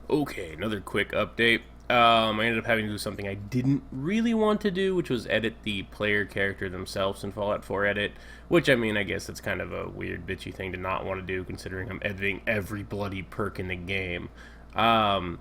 Okay, another quick update. I ended up having to do something I didn't really want to do, which was edit the player character themselves in Fallout 4 Edit. Which, I mean, I guess it's kind of a weird, bitchy thing to not want to do, considering I'm editing every bloody perk in the game. Um,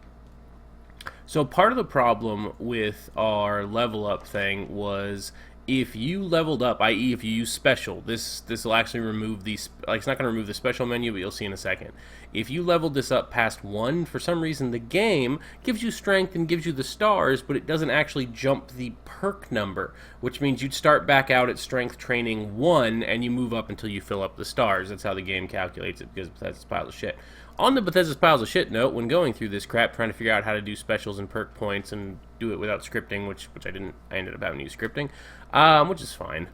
so part of the problem with our level up thing was if you leveled up, i.e., if you use special, this will actually remove these. Like, it's not going to remove the special menu, but you'll see in a second. If you leveled this up past 1, for some reason the game gives you strength and gives you the stars, but it doesn't actually jump the perk number, which means you'd start back out at strength training 1 and you move up until you fill up the stars. That's how the game calculates it, because that's a pile of shit. On the Bethesda's piles of shit note, when going through this crap, trying to figure out how to do specials and perk points and do it without scripting, which I didn't. I ended up having to use scripting, which is fine.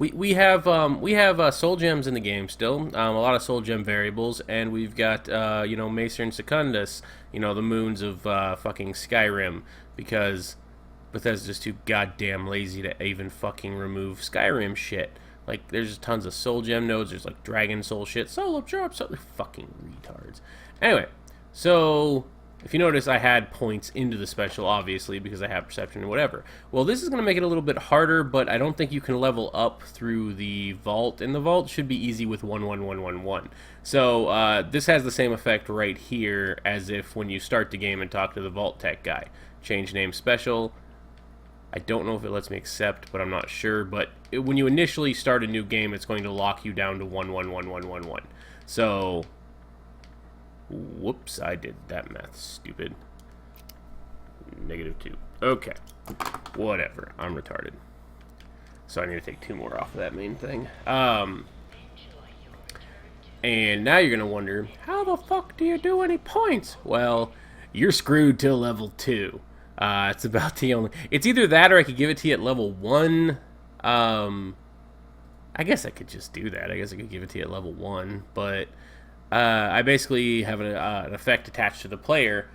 We have soul gems in the game still, a lot of soul gem variables, and we've got Macer and Secundus, the moons of fucking Skyrim, because Bethesda's too goddamn lazy to even fucking remove Skyrim shit. Like, there's tons of soul gem nodes. There's like dragon soul shit. Soul up, sure, so fucking retards. Anyway, so if you notice, I had points into the special, obviously, because I have perception and whatever. Well, this is going to make it a little bit harder, but I don't think you can level up through the vault. And the vault should be easy with 11111. So this has the same effect right here as if when you start the game and talk to the vault tech guy. Change name special. I don't know if it lets me accept, but I'm not sure. But when you initially start a new game, it's going to lock you down to 111111. So, whoops, I did that math stupid. -2. Okay, whatever. I'm retarded. So I need to take 2 more off of that main thing. And now you're gonna wonder, how the fuck do you do any points? Well, you're screwed till level 2. It's about the only. It's either that or I could give it to you at level 1. I guess I could just do that. I guess I could give it to you at level 1. But I basically have an effect attached to the player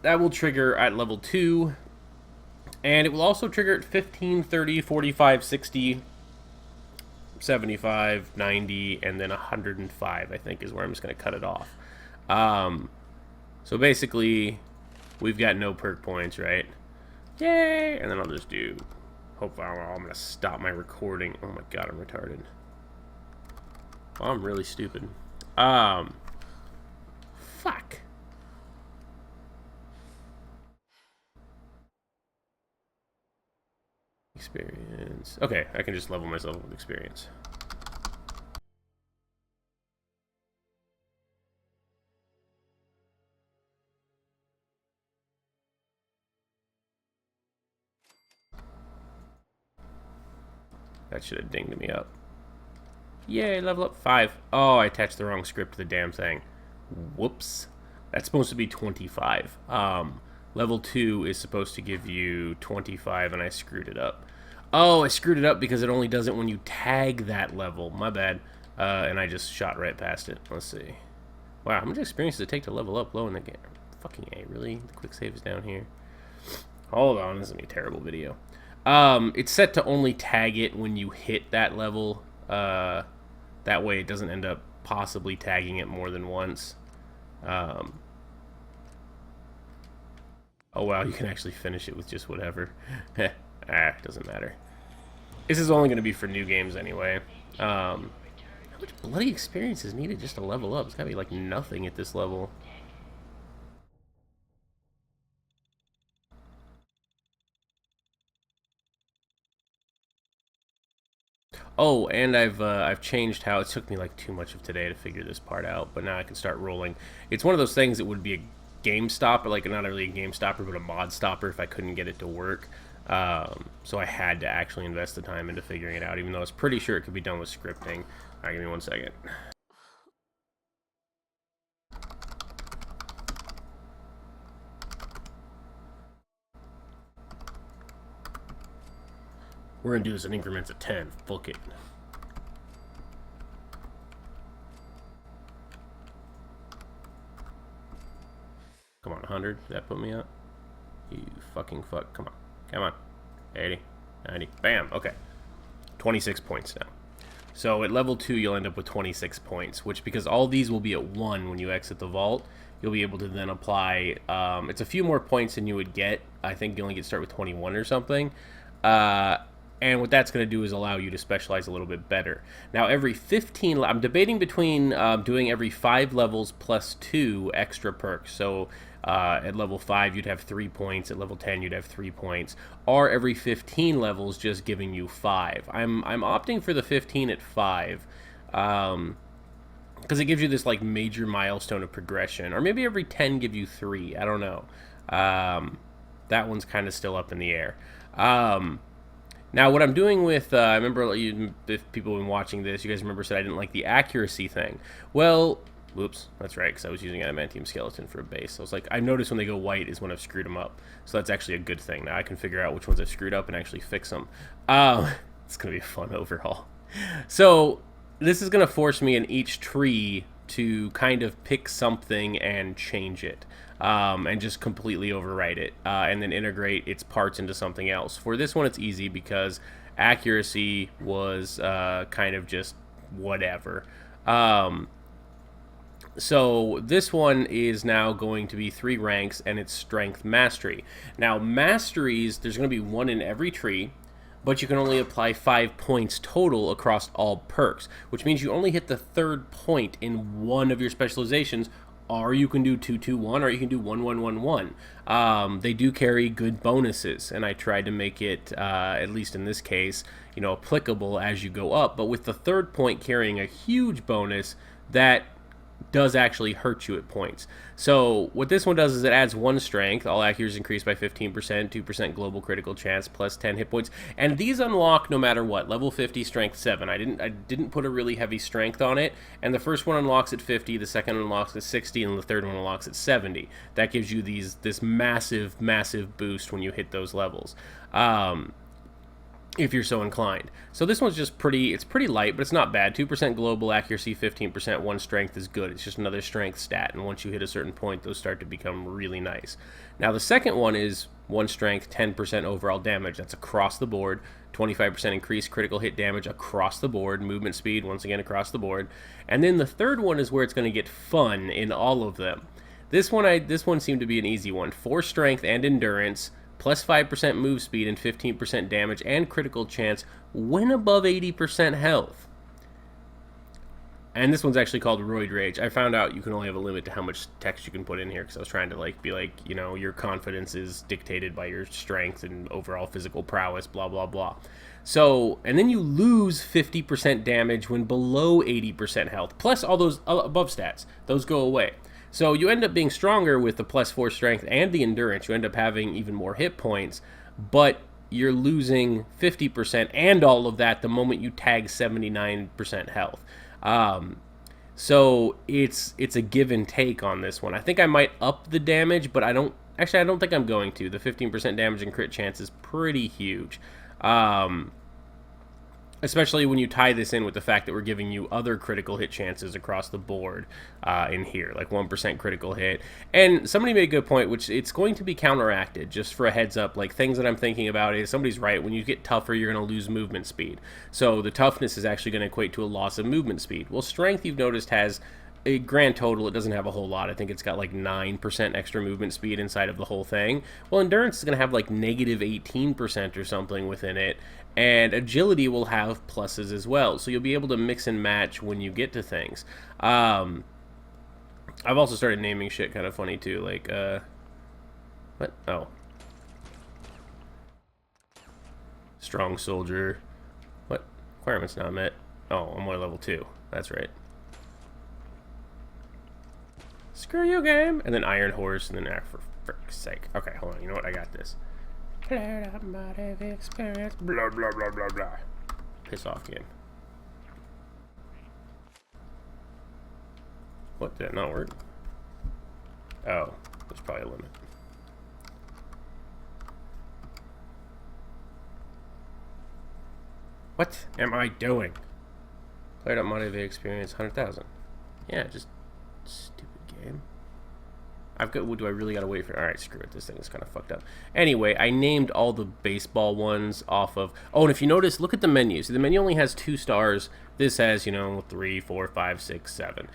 that will trigger at level 2. And it will also trigger at 15, 30, 45, 60, 75, 90, and then 105, I think, is where I'm just going to cut it off. So basically, we've got no perk points, right? Yay! And then I'll just do... Hopefully, I'm going to stop my recording. Oh my god, I'm retarded. Well, I'm really stupid. Fuck. Experience. Okay, I can just level myself with experience. That should have dinged me up. Yay, level up 5. Oh, I attached the wrong script to the damn thing. Whoops. That's supposed to be 25. Level 2 is supposed to give you 25, and I screwed it up. Oh, I screwed it up because it only does it when you tag that level. My bad. And I just shot right past it. Let's see. Wow, how much experience does it take to level up low in the game? Fucking A, really? The quick save is down here. Hold on, this is going to be a terrible video. It's set to only tag it when you hit that level. That way it doesn't end up possibly tagging it more than once. Oh wow, you can actually finish it with just whatever. Doesn't matter. This is only going to be for new games anyway. How much bloody experience is needed just to level up? It's got to be like nothing at this level. Oh, and I've changed how it took me like too much of today to figure this part out, but now I can start rolling. It's one of those things that would be a game stopper, like not really a game stopper, but a mod stopper if I couldn't get it to work. So I had to actually invest the time into figuring it out, even though I was pretty sure it could be done with scripting. All right, give me 1 second. We're gonna do this in increments of 10. Fuck it. Come on, 100. Did that put me up? You fucking fuck. Come on. Come on. 80. 90. Bam. Okay. 26 points now. So at level 2, you'll end up with 26 points, which, because all these will be at 1 when you exit the vault, you'll be able to then apply, it's a few more points than you would get. I think you only get start with 21 or something. And what that's going to do is allow you to specialize a little bit better. Now, every 15, I'm debating between doing every 5 levels plus 2 extra perks. So at level 5, you'd have 3 points. At level 10, you'd have 3 points. Or every 15 levels, just giving you 5. I'm opting for the 15 at 5. Because it gives you this like major milestone of progression. Or maybe every 10 give you 3. I don't know. That one's kind of still up in the air. Now, what I'm doing with, I remember, if people have been watching this, you guys remember said I didn't like the accuracy thing. Well, whoops, that's right, because I was using adamantium skeleton for a base. So I was like, I noticed when they go white is when I've screwed them up. So that's actually a good thing. Now I can figure out which ones I've screwed up and actually fix them. It's going to be a fun overhaul. So this is going to force me in each tree to kind of pick something and change it. And just completely overwrite it, and then integrate its parts into something else. For this one, it's easy because accuracy was kind of just whatever. So this one is now going to be 3 ranks, and it's strength mastery. Now, masteries, there's going to be 1 in every tree, but you can only apply 5 points total across all perks, which means you only hit the 3rd point in one of your specializations, or you can do 2-2-1, or you can do 1-1-1-1. They do carry good bonuses, and I tried to make it, at least in this case, you know, applicable as you go up. But with the 3rd point carrying a huge bonus, that does actually hurt you at points. So what this one does is it adds 1 strength. All accuracy is increased by 15%, 2% global critical chance, plus 10 hit points. And these unlock no matter what. Level 50, strength 7. I didn't put a really heavy strength on it. And the first one unlocks at 50, the second unlocks at 60, and the third one unlocks at 70. That gives you this massive boost when you hit those levels. If you're so inclined. So this one's just it's pretty light, but it's not bad. 2% global accuracy, 15%, 1 strength is good. It's just another strength stat, and once you hit a certain point, those start to become really nice. Now the second one is 1 strength, 10% overall damage. That's across the board. 25% increased critical hit damage across the board. Movement speed, once again, across the board. And then the third one is where it's going to get fun in all of them. This one seemed to be an easy one. 4 strength and endurance, plus 5% move speed and 15% damage and critical chance when above 80% health. And this one's actually called Roid Rage. I found out you can only have a limit to how much text you can put in here, because I was trying to be like, you know, your confidence is dictated by your strength and overall physical prowess, blah, blah, blah. So, and then you lose 50% damage when below 80% health, plus all those above stats. Those go away. So you end up being stronger with the plus 4 strength and the endurance. You end up having even more hit points, but you're losing 50% and all of that the moment you tag 79% health. So it's a give and take on this one. I think I might up the damage, but I don't think I'm going to. The 15% damage and crit chance is pretty huge. Especially when you tie this in with the fact that we're giving you other critical hit chances across the board in here, like 1% critical hit. And somebody made a good point, which it's going to be counteracted, just for a heads up. Like, things that I'm thinking about is, somebody's right, when you get tougher, you're going to lose movement speed. So the toughness is actually going to equate to a loss of movement speed. Well, strength, you've noticed, has a grand total. It doesn't have a whole lot. I think it's got like 9% extra movement speed inside of the whole thing. Well, endurance is going to have like negative 18% or something within it. And agility will have pluses as well. So you'll be able to mix and match when you get to things. I've also started naming shit kind of funny too. Like, what? Oh. Strong soldier. What? Requirements not met. Oh, I'm only level 2. That's right. Screw you, game. And then Iron Horse, and then, for frick's sake. Okay, hold on. You know what? I got this. Cleared up my experience. Blah, blah, blah, blah, blah. Piss off, game. What, did that not work? Oh, there's probably a limit. What am I doing? Cleared up my experience, 100,000. Yeah, just stupid game. I've got. Do I really gotta wait for? All right, screw it. This thing is kind of fucked up. Anyway, I named all the baseball ones off of. Oh, and if you notice, look at the menu. So the menu only has 2 stars. This has 3, 4, 5, 6, 7.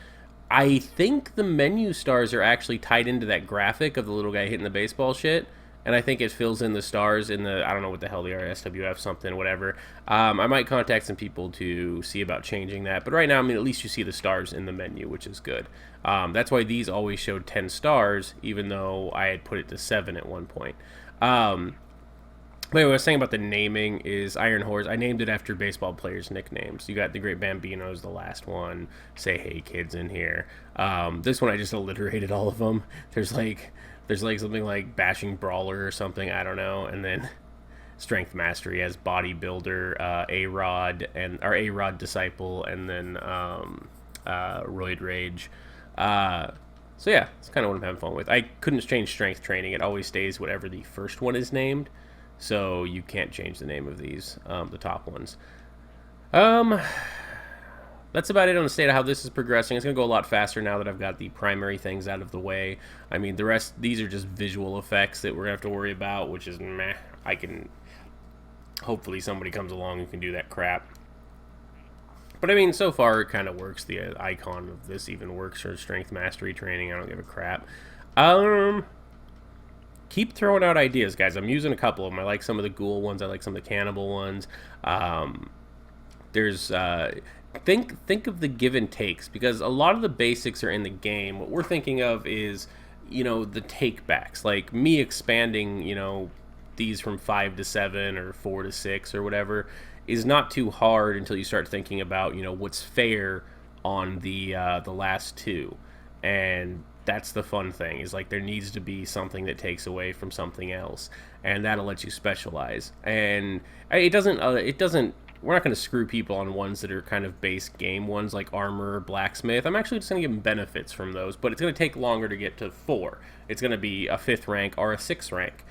I think the menu stars are actually tied into that graphic of the little guy hitting the baseball shit. And I think it fills in the stars in the, I don't know what the hell they are, SWF something, whatever. I might contact some people to see about changing that. But right now, I mean, at least you see the stars in the menu, which is good. That's why these always showed 10 stars, even though I had put it to 7 at one point. But anyway, what I was saying about the naming is Iron Horse. I named it after baseball players' nicknames. You got the Great Bambino's the last one. Say Hey Kids in here. This one I just alliterated all of them. There's like something like Bashing Brawler or something, I don't know, and then Strength Mastery as Bodybuilder, A-Rod and our A-Rod Disciple, and then Roid Rage. So yeah, it's kind of what I'm having fun with. I couldn't change Strength Training; it always stays whatever the first one is named, so you can't change the name of these, the top ones. That's about it on the state of how this is progressing. It's going to go a lot faster now that I've got the primary things out of the way. I mean, the rest, these are just visual effects that we're going to have to worry about, which is meh. I can, hopefully somebody comes along who can do that crap. But I mean, so far it kind of works. The icon of this even works for Strength Mastery training. I don't give a crap. Keep throwing out ideas, guys. I'm using a couple of them. I like some of the ghoul ones. I like some of the cannibal ones. There's... Think of the give and takes, because a lot of the basics are in the game. What we're thinking of is, the take backs, like me expanding, these from 5 to 7 or 4 to 6 or whatever is not too hard until you start thinking about, what's fair on the last 2. And that's the fun thing, is like there needs to be something that takes away from something else, and that'll let you specialize. And it doesn't we're not going to screw people on ones that are kind of base game ones like armor or blacksmith. I'm actually just going to give them benefits from those, but it's going to take longer to get to 4. It's going to be a 5th rank or a 6th rank,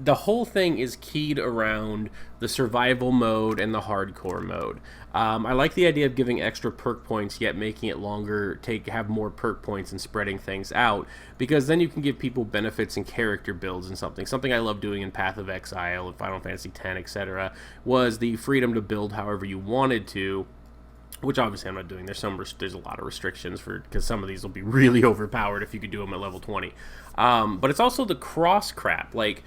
the whole thing is keyed around the survival mode and the hardcore mode. I like the idea of giving extra perk points, yet making it longer, have more perk points and spreading things out, because then you can give people benefits and character builds and something. Something I love doing in Path of Exile, Final Fantasy X, etc., was the freedom to build however you wanted to, which obviously I'm not doing. There's a lot of restrictions because some of these will be really overpowered if you could do them at level 20. But it's also the cross crap. Like,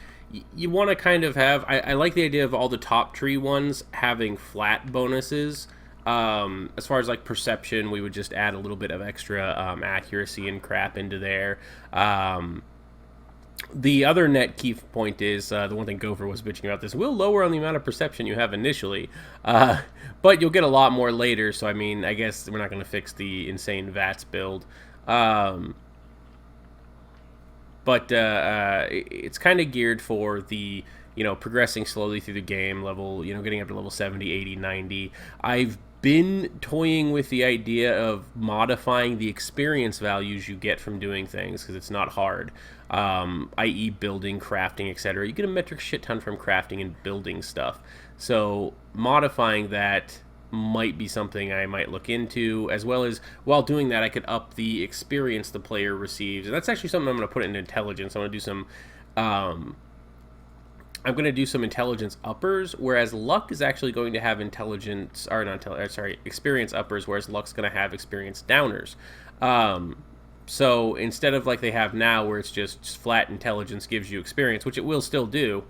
you want to kind of have... I like the idea of all the top tree ones having flat bonuses. As far as like perception, we would just add a little bit of extra accuracy and crap into there. The other net key point is, the one thing Gopher was bitching about this, will lower on the amount of perception you have initially, but you'll get a lot more later, so I mean, I guess we're not going to fix the insane VATS build. But it's kind of geared for the, progressing slowly through the game level, getting up to level 70, 80, 90. I've been toying with the idea of modifying the experience values you get from doing things, because it's not hard, i.e. building, crafting, etc. You get a metric shit ton from crafting and building stuff. So modifying that might be something I might look into, as well as while doing that I could up the experience the player receives, and that's actually something I'm going to put in intelligence. I'm going to do some intelligence uppers, whereas luck is actually going to have experience uppers, whereas luck's going to have experience downers. So instead of like they have now, where it's just flat intelligence gives you experience, which it will still do,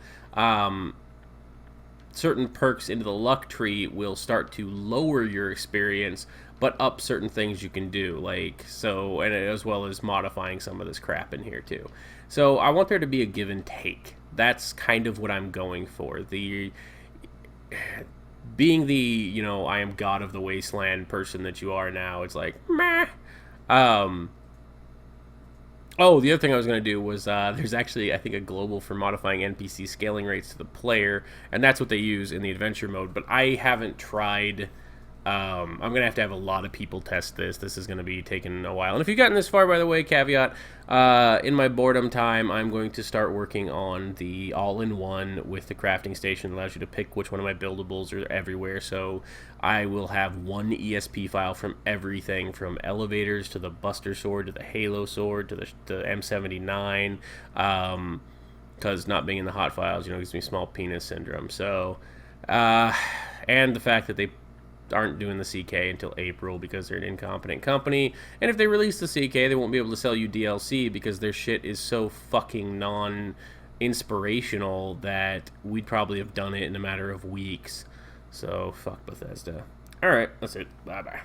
certain perks into the luck tree will start to lower your experience, but up certain things you can do, and as well as modifying some of this crap in here too. So I want there to be a give and take. That's kind of what I'm going for. Being the, I am God of the Wasteland person that you are now, it's like, meh. Oh, the other thing I was going to do was, there's actually, I think, a global for modifying NPC scaling rates to the player, and that's what they use in the adventure mode, but I haven't tried I'm going to have a lot of people test this. This is going to be taking a while. And if you've gotten this far, by the way, caveat, in my boredom time, I'm going to start working on the all-in-one with the crafting station that allows you to pick which one of my buildables are everywhere. So I will have one ESP file from everything, from elevators to the Buster Sword to the Halo Sword to the M79, because not being in the hot files, gives me small penis syndrome. So, and the fact that they aren't doing the CK until April because they're an incompetent company, and if they release the CK, they won't be able to sell you DLC because their shit is so fucking non-inspirational that we'd probably have done it in a matter of weeks. So, fuck Bethesda. Alright, that's it. Bye-bye.